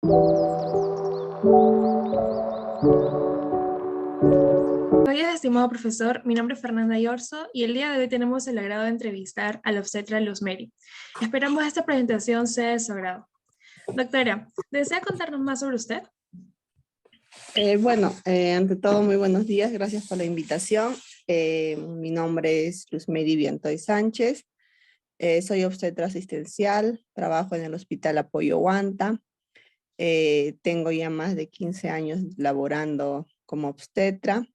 Buenos días, estimado profesor. Mi nombre es Fernanda Yorzo y el día de hoy tenemos el agrado de entrevistar a la obstetra Luz Mary. Esperamos esta presentación sea de su agrado. Doctora, ¿desea contarnos más sobre usted? Ante todo, muy buenos días. Gracias por la invitación. Mi nombre es Luz Mary Vientoy Sánchez. Soy obstetra asistencial. Trabajo en el Hospital Apoyo Huanta. Tengo ya más de 15 años laborando como obstetra.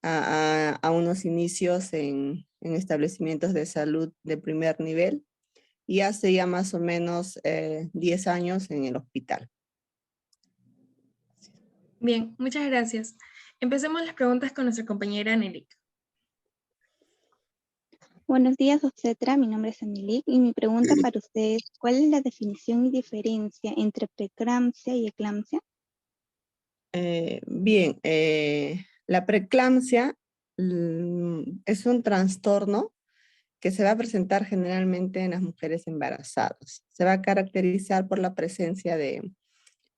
A unos inicios en establecimientos de salud de primer nivel. Y hace ya más o menos 10 años en el hospital. Bien, muchas gracias. Empecemos las preguntas con nuestra compañera Nelik. Buenos días, obstetra. Mi nombre es Anelik y mi pregunta para usted es, ¿cuál es la definición y diferencia entre preeclampsia y eclampsia? La preeclampsia es un trastorno que se va a presentar generalmente en las mujeres embarazadas. Se va a caracterizar por la presencia de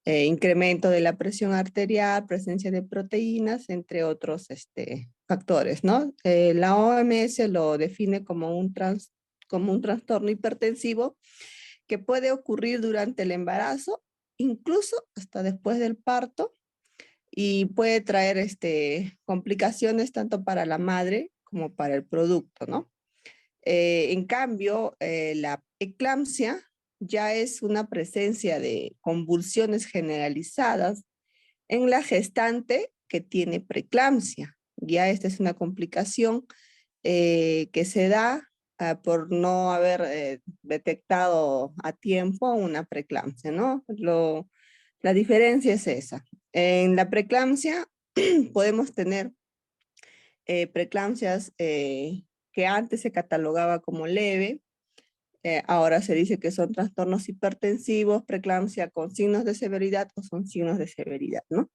incremento de la presión arterial, presencia de proteínas, entre otros factores, ¿no? La OMS lo define como un trastorno hipertensivo que puede ocurrir durante el embarazo, incluso hasta después del parto, y puede traer complicaciones tanto para la madre como para el producto, ¿no? En cambio, la eclampsia ya es una presencia de convulsiones generalizadas en la gestante que tiene preeclampsia. Ya esta es una complicación que se da por no haber detectado a tiempo una preeclampsia, ¿no? La diferencia es esa. En la preeclampsia podemos tener preeclampsias que antes se catalogaba como leve, ahora se dice que son trastornos hipertensivos, preeclampsia con signos de severidad o son signos de severidad, ¿no?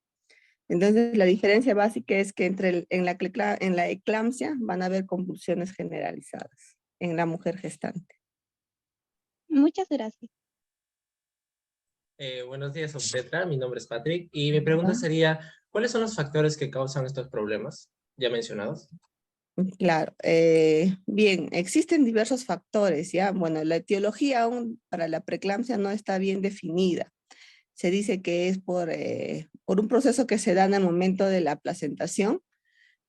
Entonces, la diferencia básica es que en la eclampsia van a haber convulsiones generalizadas en la mujer gestante. Muchas gracias. Buenos días, obstetra. Mi nombre es Patrick y mi pregunta sería, ¿cuáles son los factores que causan estos problemas ya mencionados? Claro, bien, existen diversos factores, ¿ya? Bueno, la etiología aún para la preeclampsia no está bien definida. Se dice que es por un proceso que se da en el momento de la placentación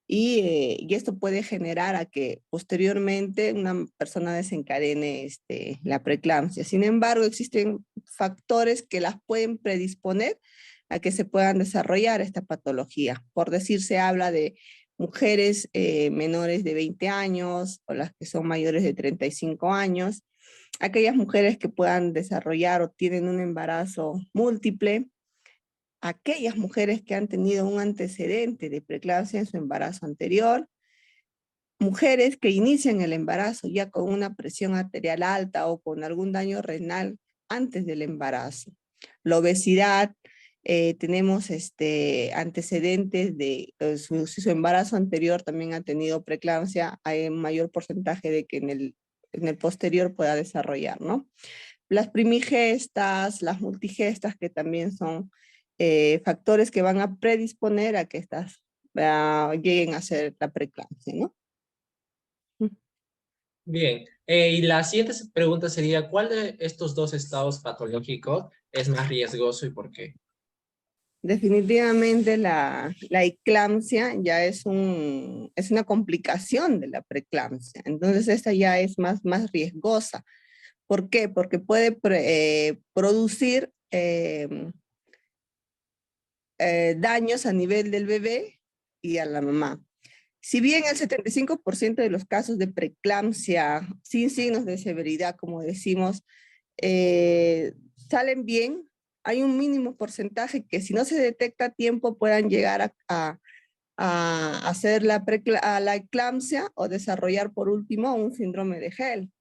y esto puede generar a que posteriormente una persona desencadene la preeclampsia. Sin embargo, existen factores que las pueden predisponer a que se puedan desarrollar esta patología. Por decir, se habla de mujeres menores de 20 años o las que son mayores de 35 años, aquellas mujeres que puedan desarrollar o tienen un embarazo múltiple, aquellas mujeres que han tenido un antecedente de preeclampsia en su embarazo anterior, mujeres que inician el embarazo ya con una presión arterial alta o con algún daño renal antes del embarazo. La obesidad, tenemos antecedentes de si su embarazo anterior también ha tenido preeclampsia, hay un mayor porcentaje de que en el posterior pueda desarrollar, ¿no? Las primigestas, las multigestas, que también son factores que van a predisponer a que estas lleguen a ser la preeclampsia, ¿no? Bien, y la siguiente pregunta sería, ¿cuál de estos dos estados patológicos es más riesgoso y por qué? Definitivamente la eclampsia ya es una complicación de la preeclampsia, entonces esta ya es más riesgosa. ¿Por qué? Porque puede producir daños a nivel del bebé y a la mamá. Si bien el 75% de los casos de preeclampsia sin signos de severidad, como decimos, salen bien, hay un mínimo porcentaje que si no se detecta a tiempo puedan llegar a hacer la eclampsia o desarrollar por último un síndrome de Hell.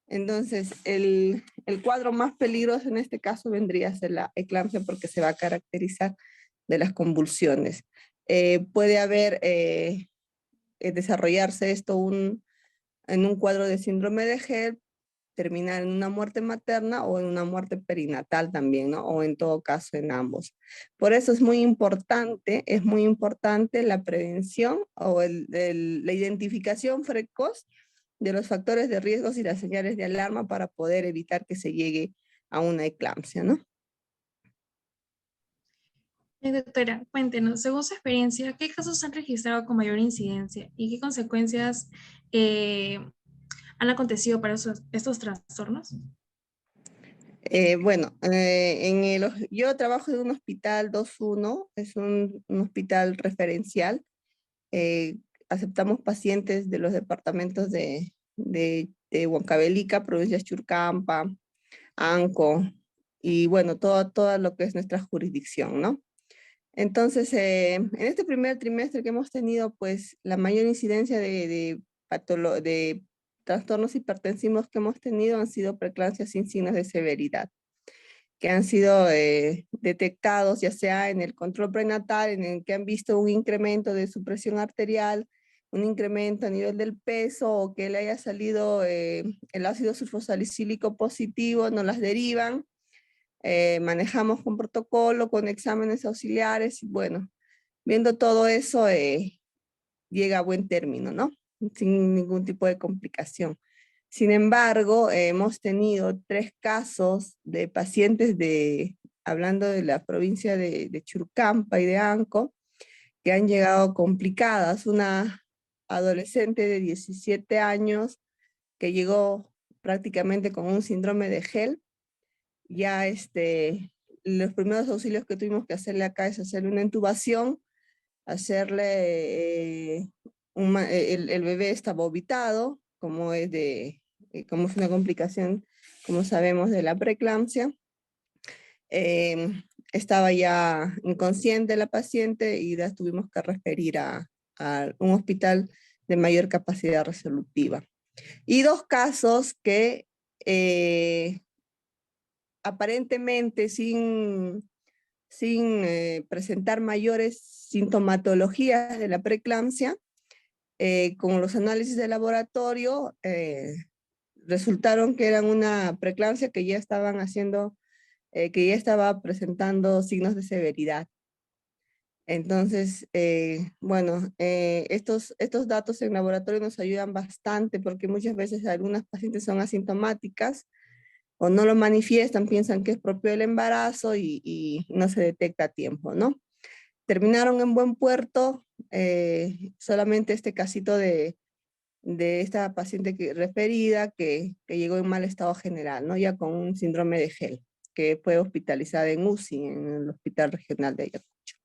Entonces, el cuadro más peligroso en este caso vendría a ser la eclampsia porque se va a caracterizar de las convulsiones. Puede haber, desarrollarse esto en un cuadro de síndrome de Hell, terminar en una muerte materna o en una muerte perinatal también, ¿no? O en todo caso en ambos. Por eso es muy importante la prevención o la identificación precoz de los factores de riesgos y las señales de alarma para poder evitar que se llegue a una eclampsia, ¿no? Doctora, cuéntenos, según su experiencia, ¿qué casos han registrado con mayor incidencia y qué consecuencias han acontecido para estos trastornos? Bueno, yo trabajo en un hospital 2-1, es un hospital referencial. eh, Aceptamos pacientes de los departamentos de Huancavelica, provincias Churcampa, Anco, y bueno, todo lo que es nuestra jurisdicción, ¿no? Entonces, en este primer trimestre que hemos tenido, pues, la mayor incidencia de trastornos hipertensivos que hemos tenido han sido preeclampsias sin signos de severidad, que han sido detectados ya sea en el control prenatal, en el que han visto un incremento de su presión arterial, un incremento a nivel del peso, o que le haya salido el ácido sulfosalicílico positivo, nos las derivan, manejamos con protocolo, con exámenes auxiliares, y bueno, viendo todo eso, llega a buen término, ¿no? Sin ningún tipo de complicación. Sin embargo, hemos tenido 3 casos de pacientes hablando de la provincia de Churcampa y de Anco, que han llegado complicadas. Una adolescente de 17 años que llegó prácticamente con un síndrome de HELP. Ya los primeros auxilios que tuvimos que hacerle acá es hacerle una intubación, hacerle, el bebé estaba obitado, como es una complicación, como sabemos, de la preeclampsia. Estaba ya inconsciente la paciente y la tuvimos que referir a un hospital de mayor capacidad resolutiva. Y 2 casos que aparentemente sin presentar mayores sintomatologías de la preeclampsia, con los análisis de laboratorio, resultaron que eran una preeclampsia que ya que ya estaba presentando signos de severidad. Entonces, bueno, estos datos en laboratorio nos ayudan bastante, porque muchas veces algunas pacientes son asintomáticas o no lo manifiestan, piensan que es propio del embarazo y no se detecta a tiempo, ¿no? Terminaron en buen puerto, solamente este casito de esta paciente referida que llegó en mal estado general, ¿no? Ya con un síndrome de HELP, que fue hospitalizada en UCI, en el Hospital Regional de Ayacucho.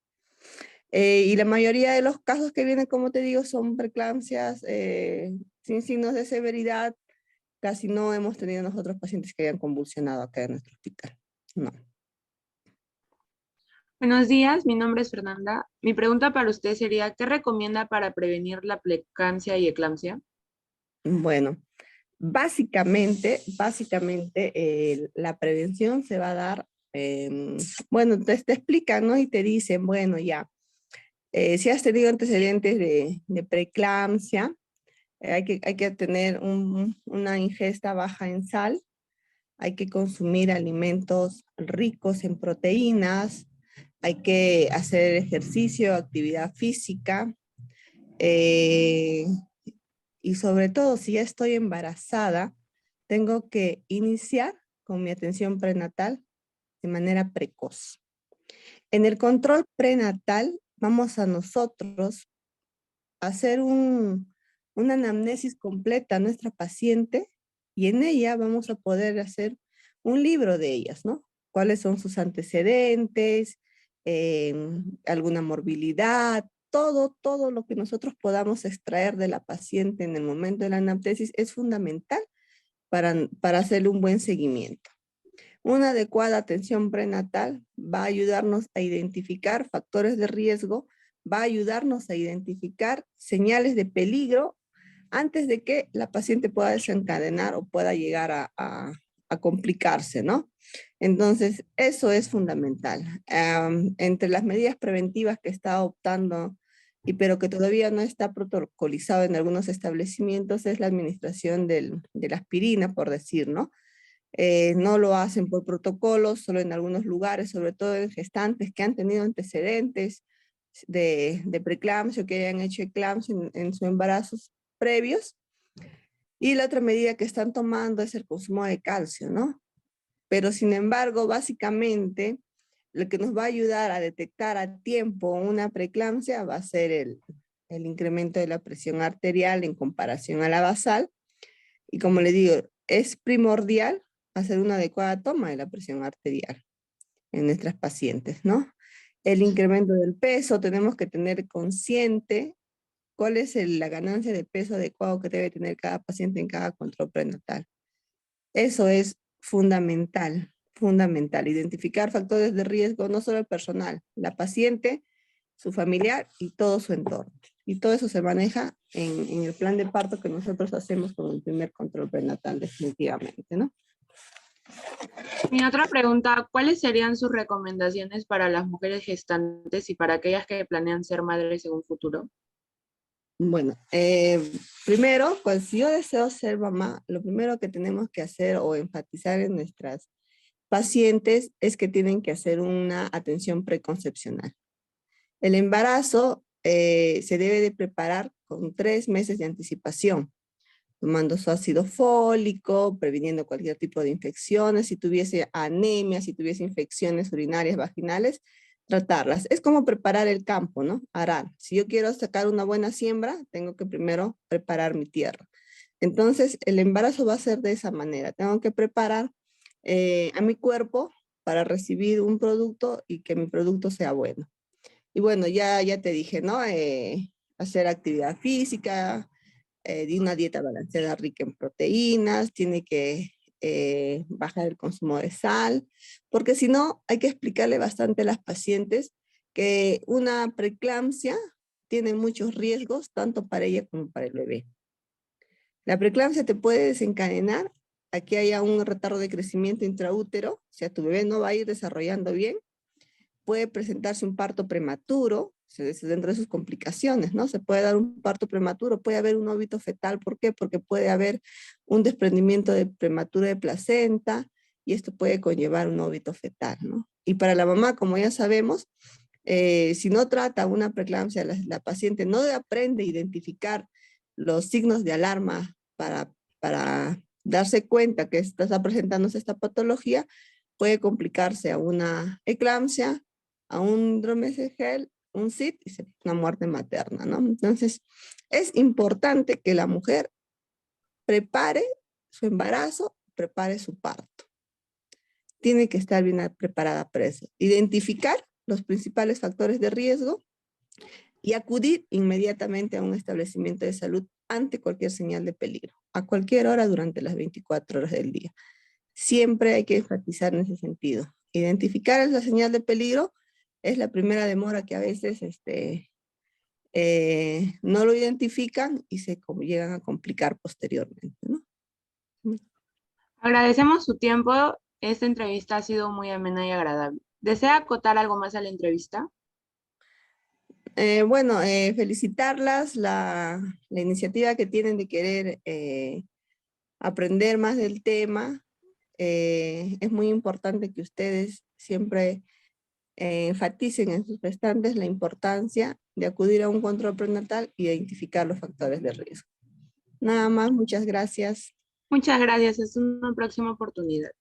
Y la mayoría de los casos que vienen, como te digo, son preeclampsias sin signos de severidad. Casi no hemos tenido nosotros pacientes que hayan convulsionado acá en nuestro hospital. No. Buenos días, mi nombre es Fernanda. Mi pregunta para usted sería, ¿qué recomienda para prevenir la preeclampsia y eclampsia? Bueno, básicamente, la prevención se va a dar, bueno, te explican, ¿no? Y te dicen, bueno, ya, si has tenido antecedentes de preeclampsia, hay que tener una ingesta baja en sal, hay que consumir alimentos ricos en proteínas, hay que hacer ejercicio, actividad física, y sobre todo si ya estoy embarazada, tengo que iniciar con mi atención prenatal de manera precoz. En el control prenatal vamos a nosotros a hacer una anamnesis completa a nuestra paciente, y en ella vamos a poder hacer un libro de ellas, ¿no? Cuáles son sus antecedentes, alguna morbilidad, todo lo que nosotros podamos extraer de la paciente en el momento de la anamnesis es fundamental para hacerle un buen seguimiento. Una adecuada atención prenatal va a ayudarnos a identificar factores de riesgo, va a ayudarnos a identificar señales de peligro antes de que la paciente pueda desencadenar o pueda llegar a complicarse, ¿no? Entonces, eso es fundamental. Entre las medidas preventivas que está adoptando pero que todavía no está protocolizado en algunos establecimientos, es la administración de la aspirina, por decir, ¿no? No lo hacen por protocolo, solo en algunos lugares, sobre todo en gestantes que han tenido antecedentes de preeclampsia o que hayan hecho eclampsia en sus embarazos previos. Y la otra medida que están tomando es el consumo de calcio, ¿no? Pero sin embargo, básicamente, lo que nos va a ayudar a detectar a tiempo una preeclampsia va a ser el incremento de la presión arterial en comparación a la basal. Y como le digo, es primordial hacer una adecuada toma de la presión arterial en nuestras pacientes, ¿no? El incremento del peso, tenemos que tener consciente cuál es la ganancia de peso adecuado que debe tener cada paciente en cada control prenatal. Eso es fundamental, fundamental. Identificar factores de riesgo, no solo el personal, la paciente, su familiar y todo su entorno. Y todo eso se maneja en el plan de parto que nosotros hacemos con el primer control prenatal, definitivamente, ¿no? Mi otra pregunta, ¿cuáles serían sus recomendaciones para las mujeres gestantes y para aquellas que planean ser madres en un futuro? Bueno, primero, pues si yo deseo ser mamá, lo primero que tenemos que hacer o enfatizar en nuestras pacientes es que tienen que hacer una atención preconcepcional. El embarazo se debe de preparar con 3 meses de anticipación, tomando su ácido fólico, previniendo cualquier tipo de infecciones, si tuviese anemia, si tuviese infecciones urinarias, vaginales, tratarlas. Es como preparar el campo, ¿no? Arar. Si yo quiero sacar una buena siembra, tengo que primero preparar mi tierra. Entonces, el embarazo va a ser de esa manera. Tengo que preparar a mi cuerpo para recibir un producto y que mi producto sea bueno. Y bueno, ya te dije, ¿no? Hacer actividad física, de una dieta balanceada rica en proteínas, tiene que bajar el consumo de sal, porque si no, hay que explicarle bastante a las pacientes que una preeclampsia tiene muchos riesgos, tanto para ella como para el bebé. La preeclampsia te puede desencadenar a que haya un retardo de crecimiento intraútero, o sea, tu bebé no va a ir desarrollando bien, puede presentarse un parto prematuro, dentro de sus complicaciones, ¿no? Se puede dar un parto prematuro, puede haber un óbito fetal, ¿por qué? Porque puede haber un desprendimiento prematuro de placenta y esto puede conllevar un óbito fetal, ¿no? Y para la mamá, como ya sabemos, si no trata una preeclampsia, la paciente no aprende a identificar los signos de alarma para darse cuenta que está presentándose esta patología, puede complicarse a una eclampsia, a un dromesogel, un SID y una muerte materna, ¿no? Entonces, es importante que la mujer prepare su embarazo, prepare su parto. Tiene que estar bien preparada para eso. Identificar los principales factores de riesgo y acudir inmediatamente a un establecimiento de salud ante cualquier señal de peligro, a cualquier hora durante las 24 horas del día. Siempre hay que enfatizar en ese sentido. Identificar la señal de peligro es la primera demora que a veces no lo identifican y se llegan a complicar posteriormente, ¿no? Agradecemos su tiempo. Esta entrevista ha sido muy amena y agradable. ¿Desea acotar algo más a la entrevista? Bueno, felicitarlas, la iniciativa que tienen de querer aprender más del tema. Es muy importante que ustedes siempre enfaticen en sus restantes la importancia de acudir a un control prenatal y identificar los factores de riesgo. Nada más, muchas gracias. Muchas gracias. Hasta una próxima oportunidad.